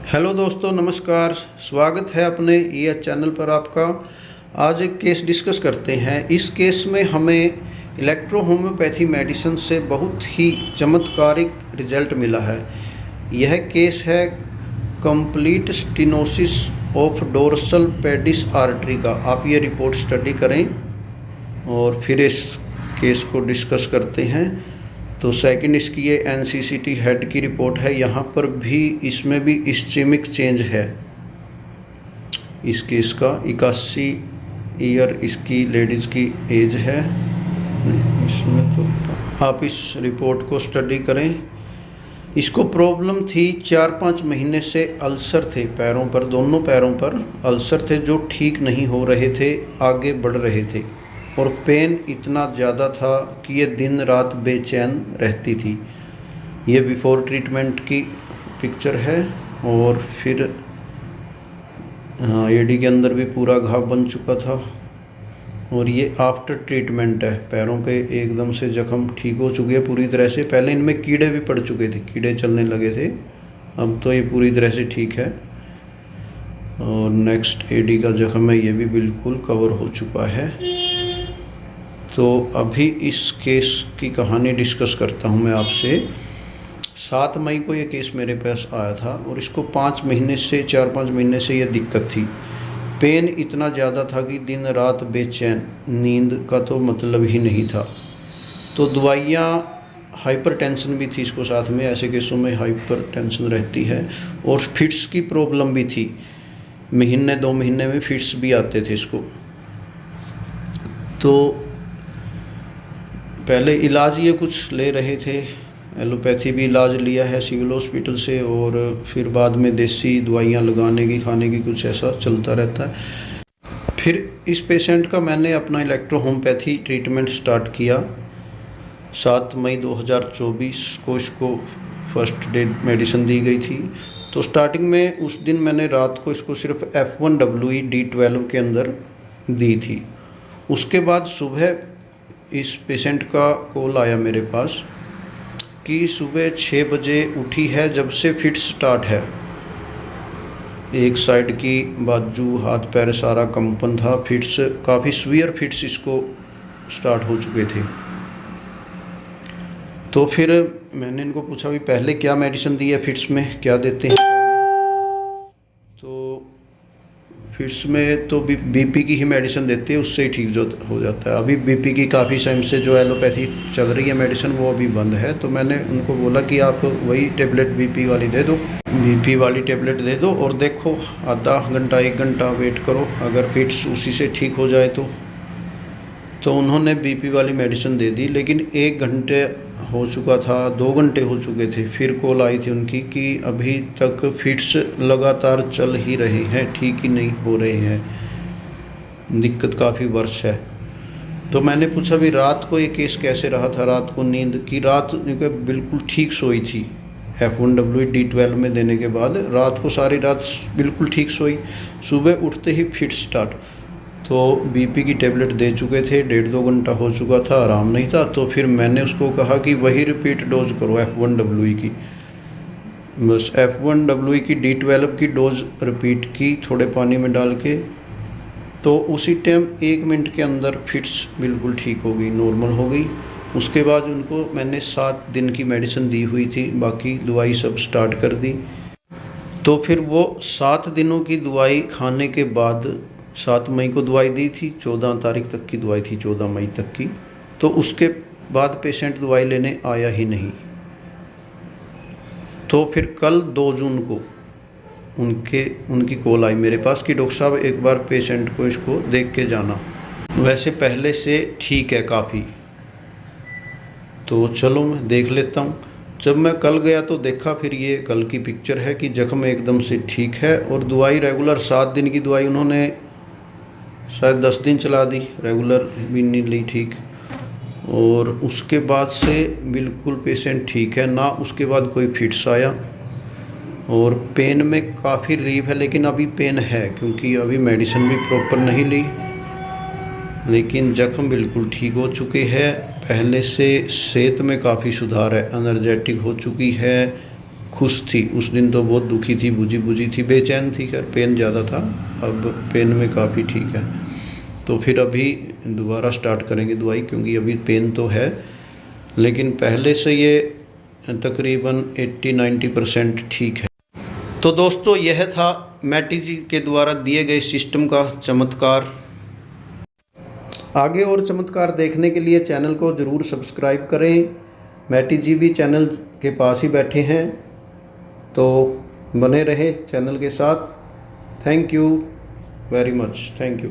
Hello दोस्तों, नमस्कार। स्वागत है अपने ये चैनल पर आपका। आज एक केस डिस्कस करते हैं। इस केस में हमें इलेक्ट्रो होम्योपैथी मेडिसिन से बहुत ही चमत्कारिक रिजल्ट मिला है। यह केस है complete stenosis of dorsal pedis artery का। आप ये रिपोर्ट स्टडी करें और फिर इस केस को डिस्कस करते हैं। तो सेकंड इसकी ये एनसीसीटी हेड की रिपोर्ट है। यहाँ पर भी इसमें भी इस्चेमिक चेंज है। इस केस का 81 ईयर इसकी लेडीज़ की एज है। इसमें तो आप इस रिपोर्ट को स्टडी करें। इसको प्रॉब्लम थी 4-5 महीने से अल्सर थे पैरों पर, दोनों पैरों पर अल्सर थे जो ठीक नहीं हो रहे थे, आगे बढ़ रहे थे और पेन इतना ज़्यादा था कि ये दिन रात बेचैन रहती थी। ये बिफ़ोर ट्रीटमेंट की पिक्चर है और फिर एडी के अंदर भी पूरा घाव बन चुका था और ये आफ्टर ट्रीटमेंट है। पैरों पे एकदम से जख्म ठीक हो चुके हैं पूरी तरह से। पहले इनमें कीड़े भी पड़ चुके थे, कीड़े चलने लगे थे, अब तो ये पूरी तरह से ठीक है। और नेक्स्ट एडी का जख्म है, ये भी बिल्कुल कवर हो चुका है। तो अभी इस केस की कहानी डिस्कस करता हूँ मैं आपसे। 7 मई को ये केस मेरे पास आया था और इसको 4-5 महीने से ये दिक्कत थी। पेन इतना ज़्यादा था कि दिन रात बेचैन, नींद का तो मतलब ही नहीं था। तो दवाइयाँ, हाइपरटेंशन भी थी इसको साथ में, ऐसे केसों में हाइपरटेंशन रहती है, और फिट्स की प्रॉब्लम भी थी। महीने 2 महीने में फिट्स भी आते थे इसको। तो पहले इलाज ये कुछ ले रहे थे, एलोपैथी भी इलाज लिया है सिविल हॉस्पिटल से, और फिर बाद में देसी दवाइयाँ लगाने की, खाने की, कुछ ऐसा चलता रहता है। फिर इस पेशेंट का मैंने अपना इलेक्ट्रो होम्योपैथी ट्रीटमेंट स्टार्ट किया। 7 मई 2024 को इसको फर्स्ट डे मेडिसिन दी गई थी। तो स्टार्टिंग में उस दिन मैंने रात को इसको सिर्फ F1WE D12 के अंदर दी थी। उसके बाद सुबह इस पेशेंट का कॉल आया मेरे पास कि सुबह 6 बजे उठी है, जब से फिट्स स्टार्ट है। एक साइड की बाजू, हाथ पैर सारा कंपन था, फिट्स काफ़ी सीवियर फिट्स इसको स्टार्ट हो चुके थे। तो फिर मैंने इनको पूछा भी पहले क्या मेडिसिन दी है फिट्स में, क्या देते हैं। तो फिट्स में तो बीपी की ही मेडिसिन देते हैं, उससे ही ठीक जो हो जाता है। अभी बीपी की काफ़ी टाइम से जो एलोपैथी चल रही है मेडिसिन, वो अभी बंद है। तो मैंने उनको बोला कि आप वही टेबलेट बीपी वाली दे दो, बीपी वाली टेबलेट दे दो और देखो आधा घंटा 1 घंटा वेट करो, अगर फिट्स उसी से ठीक हो जाए तो उन्होंने बीपी वाली मेडिसिन दे दी। लेकिन 1 घंटे हो चुका था, 2 घंटे हो चुके थे, फिर कॉल आई थी उनकी कि अभी तक फिट्स लगातार चल ही रहे हैं, ठीक ही नहीं हो रहे हैं, दिक्कत काफ़ी वर्ष है। तो मैंने पूछा भी रात को ये केस कैसे रहा था, रात को नींद की, रात बिल्कुल ठीक सोई थी। F1WE D12 में देने के बाद रात को सारी रात बिल्कुल ठीक सोई। सुबह उठते ही फिट स्टार्ट। तो बीपी की टेबलेट दे चुके थे, 1.5-2 घंटा हो चुका था, आराम नहीं था। तो फिर मैंने उसको कहा कि वही रिपीट डोज करो F1WE की। बस F1WE की D12 की डोज रिपीट की थोड़े पानी में डाल के। तो उसी टाइम 1 मिनट के अंदर फिट्स बिल्कुल ठीक हो गई, नॉर्मल हो गई। उसके बाद उनको मैंने 7 दिन की मेडिसिन दी हुई थी, बाकी दवाई सब स्टार्ट कर दी। तो फिर वो 7 दिनों की दवाई खाने के बाद, 7 मई को दवाई दी थी, 14 तारीख तक की दवाई थी, 14 मई तक की। तो उसके बाद पेशेंट दवाई लेने आया ही नहीं। तो फिर कल 2 जून को उनकी कॉल आई मेरे पास कि डॉक्टर साहब एक बार पेशेंट को इसको देख के जाना, वैसे पहले से ठीक है काफ़ी, तो चलो मैं देख लेता हूँ। जब मैं कल गया तो देखा, फिर ये कल की पिक्चर है कि जख्म एकदम से ठीक है और दवाई रेगुलर 7 दिन की दवाई उन्होंने शायद 10 दिन चला दी, रेगुलर भी नहीं ली ठीक। और उसके बाद से बिल्कुल पेशेंट ठीक है ना, उसके बाद कोई फिट्स आया। और पेन में काफ़ी रिलीफ है, लेकिन अभी पेन है क्योंकि अभी मेडिसिन भी प्रॉपर नहीं ली। लेकिन जख्म बिल्कुल ठीक हो चुके हैं, पहले से सेहत में काफ़ी सुधार है, एनर्जेटिक हो चुकी है, खुश थी। उस दिन तो बहुत दुखी थी, बुझी बुझी थी, बेचैन थी, खैर पेन ज़्यादा था, अब पेन में काफ़ी ठीक है। तो फिर अभी दोबारा स्टार्ट करेंगे दवाई, क्योंकि अभी पेन तो है लेकिन पहले से ये तकरीबन 80-90% ठीक है। तो दोस्तों यह था मैटी जी के द्वारा दिए गए सिस्टम का चमत्कार। आगे और चमत्कार देखने के लिए चैनल को ज़रूर सब्सक्राइब करें। मैटी जी भी चैनल के पास ही बैठे हैं, तो बने रहे चैनल के साथ। Thank you very much, thank you.